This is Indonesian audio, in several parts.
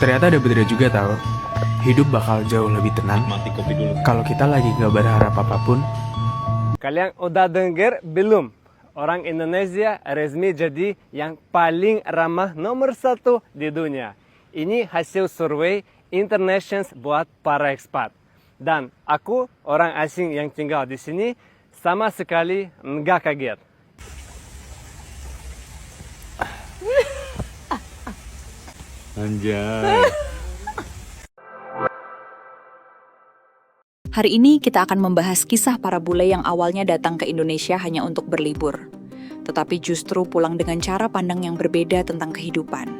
Ternyata ada bener juga tahu. Hidup bakal jauh lebih tenang Mati kopi dulu. kalau kita lagi gak berharap apapun. Kalian udah denger belum? Orang Indonesia resmi jadi yang paling ramah nomor 1 di dunia. Ini hasil survei Internations buat para ekspat. Dan aku, orang asing yang tinggal di sini, sama sekali nggak kaget. Anjay. Hari ini kita akan membahas kisah para bule yang awalnya datang ke Indonesia hanya untuk berlibur, tetapi justru pulang dengan cara pandang yang berbeda tentang kehidupan.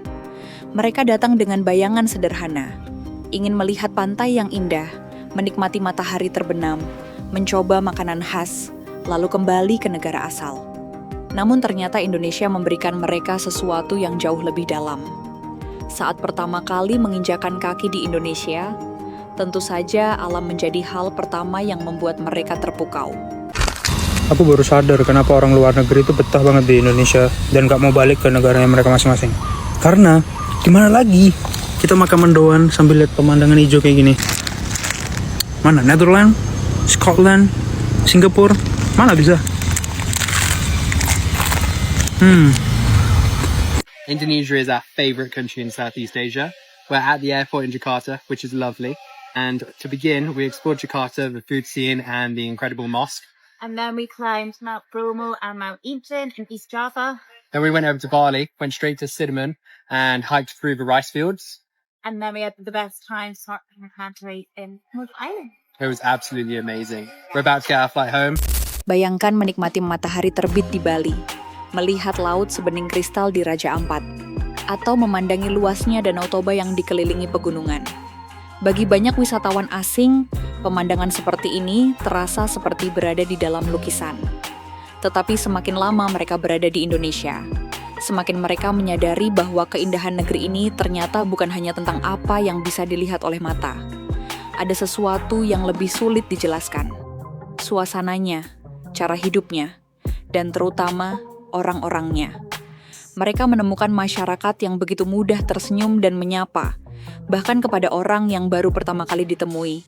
Mereka datang dengan bayangan sederhana, ingin melihat pantai yang indah, menikmati matahari terbenam, mencoba makanan khas, lalu kembali ke negara asal. Namun ternyata Indonesia memberikan mereka sesuatu yang jauh lebih dalam. Saat pertama kali menginjakan kaki di Indonesia, tentu saja alam menjadi hal pertama yang membuat mereka terpukau. Aku baru sadar kenapa orang luar negeri itu betah banget di Indonesia dan gak mau balik ke negaranya mereka masing-masing. Karena, gimana lagi? Kita makan mendoan sambil lihat pemandangan hijau kayak gini. Mana? Netherlands? Scotland? Singapura? Mana bisa? Indonesia is our favorite country in Southeast Asia. We're at the airport in Jakarta, which is lovely. And to begin, we explored Jakarta, the food scene, and the incredible mosque. And then we climbed Mount Bromo and Mount Inten in East Java. Then we went over to Bali, went straight to Cinnamon, and hiked through the rice fields. And then we had the best time snorkeling and country in Mud Island. It was absolutely amazing. We're about to get our flight home. Bayangkan menikmati matahari terbit di Bali, melihat laut sebening kristal di Raja Ampat, atau memandangi luasnya Danau Toba yang dikelilingi pegunungan. Bagi banyak wisatawan asing, pemandangan seperti ini terasa seperti berada di dalam lukisan. Tetapi semakin lama mereka berada di Indonesia, semakin mereka menyadari bahwa keindahan negeri ini ternyata bukan hanya tentang apa yang bisa dilihat oleh mata. Ada sesuatu yang lebih sulit dijelaskan. Suasananya, cara hidupnya, dan terutama orang-orangnya. Mereka menemukan masyarakat yang begitu mudah tersenyum dan menyapa, bahkan kepada orang yang baru pertama kali ditemui.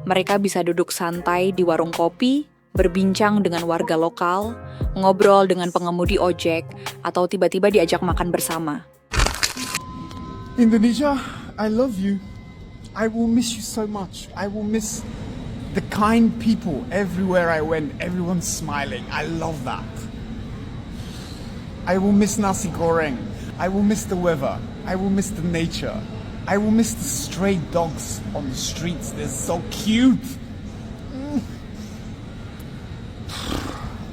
Mereka bisa duduk santai di warung kopi, berbincang dengan warga lokal, ngobrol dengan pengemudi ojek, atau tiba-tiba diajak makan bersama. Indonesia, I love you. I will miss you so much. I will miss the kind people everywhere I went. Everyone's smiling. I love that. I will miss nasi goreng. I will miss the weather. I will miss the nature. I will miss the stray dogs on the streets. They're so cute.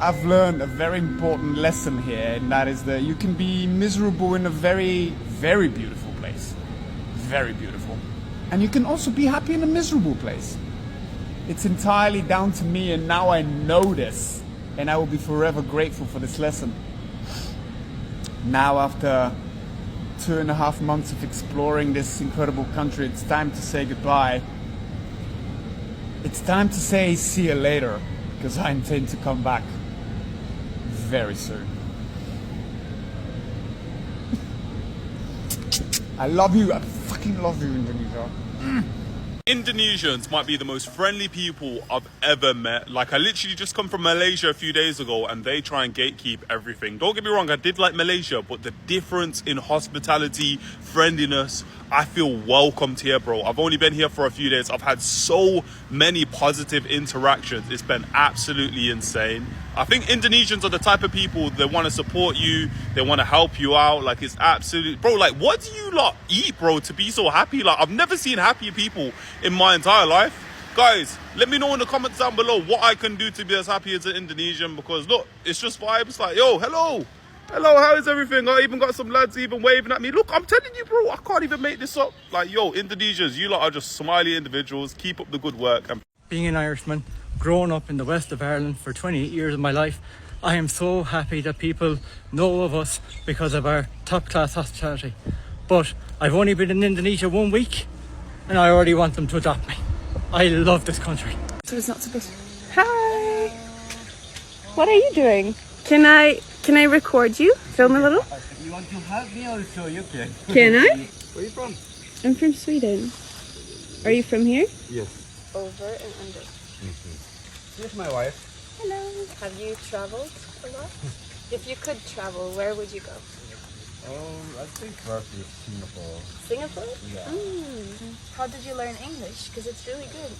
I've learned a very important lesson here, and that is that you can be miserable in a very, very beautiful place. Very beautiful. And you can also be happy in a miserable place. It's entirely down to me, and now I know this, and I will be forever grateful for this lesson. Now, after 2.5 months of exploring this incredible country, it's time to say goodbye. It's time to say see you later, because I intend to come back very soon. I love you. I fucking love you, Indonesia. Indonesians might be the most friendly people I've ever met. Like, I literally just come from Malaysia a few days ago and they try and gatekeep everything. Don't get me wrong, I did like Malaysia, but the difference in hospitality, friendliness, I feel welcomed here, bro. I've only been here for a few days. I've had so many positive interactions. It's been absolutely insane. I think Indonesians are the type of people that want to support you. They want to help you out. Like, it's absolutely... Bro, like, what do you lot eat, bro, to be so happy? Like, I've never seen happy people in my entire life. Guys, let me know in the comments down below what I can do to be as happy as an Indonesian. Because, look, it's just vibes. Like, yo, hello. Hello, how is everything? I even got some lads even waving at me. Look, I'm telling you, bro, I can't even make this up. Like, yo, Indonesians, you lot are just smiley individuals. Keep up the good work. And Being an Irishman, growing up in the west of Ireland for 28 years of my life, I am so happy that people know of us because of our top-class hospitality. But I've only been in Indonesia 1 week, and I already want them to adopt me. I love this country. So it's not supposed to... Hi! What are you doing? Can I record you? Film a little? You want to help me also, you can. Can I? Where are you from? I'm from Sweden. Are you from here? Yes. Over and under. Here's my wife. Hello. Have you traveled a lot? If you could travel, where would you go? I think roughly Singapore. Singapore? Yeah. How did you learn English? Because it's really good.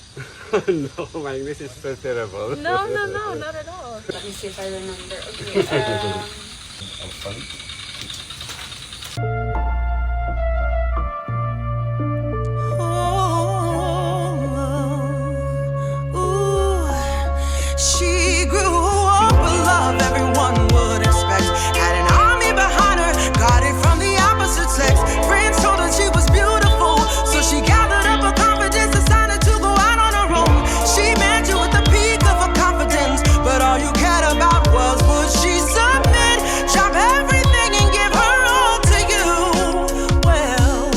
No, my English is so terrible. No, not at all. Let me see if I remember. Okay. She grew up with love everyone would expect. Had an army behind her, got it from the opposite sex. Friends told her she was beautiful, so she gathered up her confidence, decided to go out on her own. She met you at the peak of her confidence, but all you cared about was would she submit, drop everything and give her all to you. Well,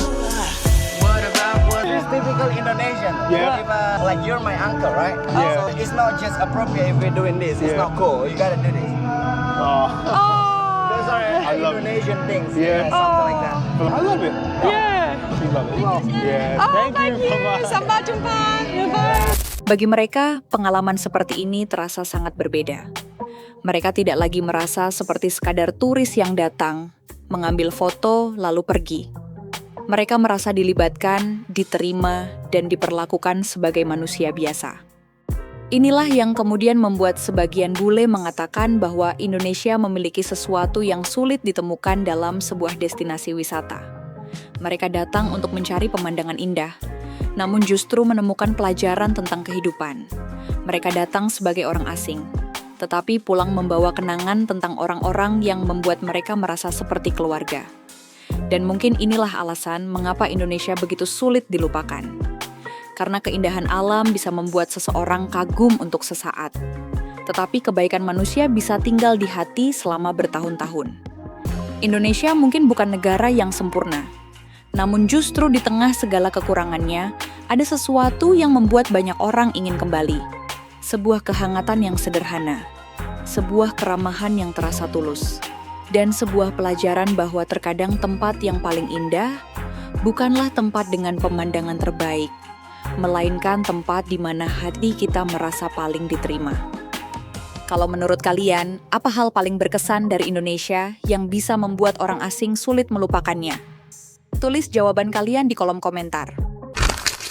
what about what? This is typical Indonesian. Yeah. If, like you're my uncle, right? Yeah. So it's not just appropriate if we're doing this. It's Yeah. not cool. You gotta do this. Those are I love it. Indonesian things. Yeah. Something like that. I love it. Yeah. You love it. Yeah. Oh, Thank you. Bye-bye. Sampai jumpa. Bye. Bagi mereka, pengalaman seperti ini terasa sangat berbeda. Mereka tidak lagi merasa seperti sekadar turis yang datang, mengambil foto, lalu pergi. Mereka merasa dilibatkan, diterima, dan diperlakukan sebagai manusia biasa. Inilah yang kemudian membuat sebagian bule mengatakan bahwa Indonesia memiliki sesuatu yang sulit ditemukan dalam sebuah destinasi wisata. Mereka datang untuk mencari pemandangan indah, namun justru menemukan pelajaran tentang kehidupan. Mereka datang sebagai orang asing, tetapi pulang membawa kenangan tentang orang-orang yang membuat mereka merasa seperti keluarga. Dan mungkin inilah alasan mengapa Indonesia begitu sulit dilupakan. Karena keindahan alam bisa membuat seseorang kagum untuk sesaat. Tetapi kebaikan manusia bisa tinggal di hati selama bertahun-tahun. Indonesia mungkin bukan negara yang sempurna. Namun justru di tengah segala kekurangannya, ada sesuatu yang membuat banyak orang ingin kembali. Sebuah kehangatan yang sederhana. Sebuah keramahan yang terasa tulus. Dan sebuah pelajaran bahwa terkadang tempat yang paling indah bukanlah tempat dengan pemandangan terbaik, melainkan tempat di mana hati kita merasa paling diterima. Kalau menurut kalian, apa hal paling berkesan dari Indonesia yang bisa membuat orang asing sulit melupakannya? Tulis jawaban kalian di kolom komentar.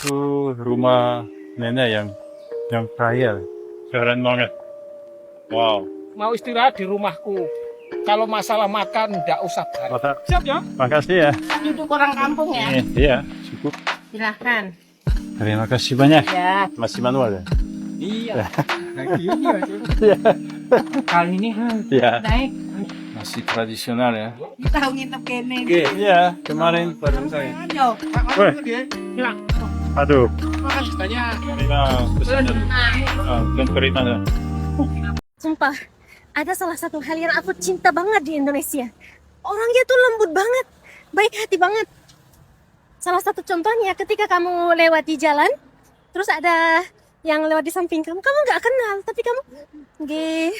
Itu rumah nenek yang kaya. Keren banget. Wow. Mau istirahat di rumahku. Kalau masalah makan, nggak usah banyak. Siap ya? Makasih ya. Duduk orang kampung ya. Iya, cukup. Silahkan. Terima kasih banyak. Ya. Masih manual ya? Iya. Kali ini ya. Baik. Masih tradisional ya. Kita nginep kene. Iya, kemarin baru saya. Ayo. Weh. Aduh. Makasih banyak. Terima kasih. Dan cerita. Sumpah, ada salah satu hal yang aku cinta banget di Indonesia. Orangnya tuh lembut banget, baik hati banget. Salah satu contohnya ketika kamu lewat di jalan, terus ada yang lewat di samping kamu nggak kenal, tapi kamu, nggih,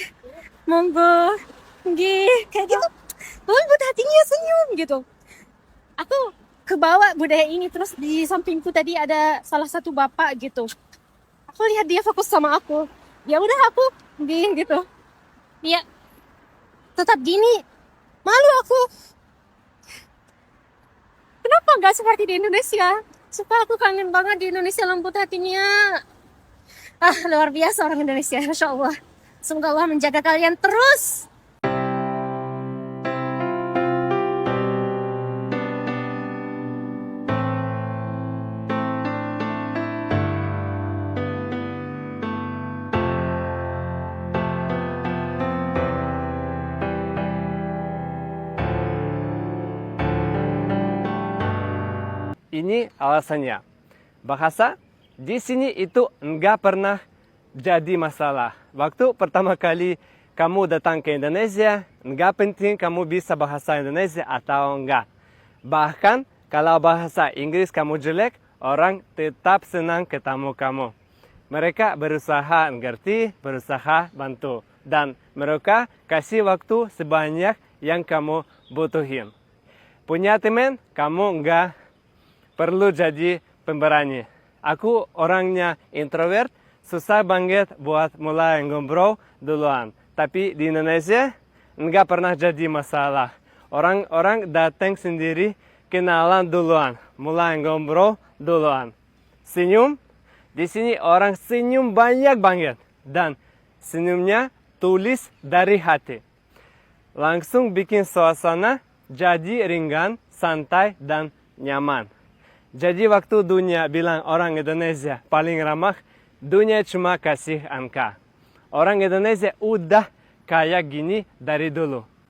monggo, nggih, kayak gitu, lembut hatinya senyum gitu. Aku kebawa budaya ini, terus di sampingku tadi ada salah satu bapak gitu. Aku lihat dia fokus sama aku, ya udah aku, nggih gitu. Dia tetap gini, malu aku. Kenapa nggak seperti di Indonesia? Supaya aku kangen banget di Indonesia, lembut hatinya. Luar biasa orang Indonesia, Masya Allah. Semoga Allah menjaga kalian terus. Ini alasannya. Bahasa di sini itu enggak pernah jadi masalah. Waktu pertama kali kamu datang ke Indonesia, enggak penting kamu bisa bahasa Indonesia atau enggak. Bahkan kalau bahasa Inggris kamu jelek, orang tetap senang ketemu kamu. Mereka berusaha ngerti, berusaha bantu. Dan mereka kasih waktu sebanyak yang kamu butuhin. Punya teman, kamu enggak perlu jadi pemberani. Aku orangnya introvert, susah banget buat mulai ngobrol duluan. Tapi di Indonesia nggak pernah jadi masalah. Orang-orang datang sendiri, kenalan duluan, mulai ngobrol duluan. Senyum, di sini orang senyum banyak banget. Dan senyumnya tulis dari hati. Langsung bikin suasana jadi ringan, santai, dan nyaman. Jadi waktu dunia bilang orang Indonesia paling ramah, dunia cuma kasih angka. Orang Indonesia udah kayak gini dari dulu.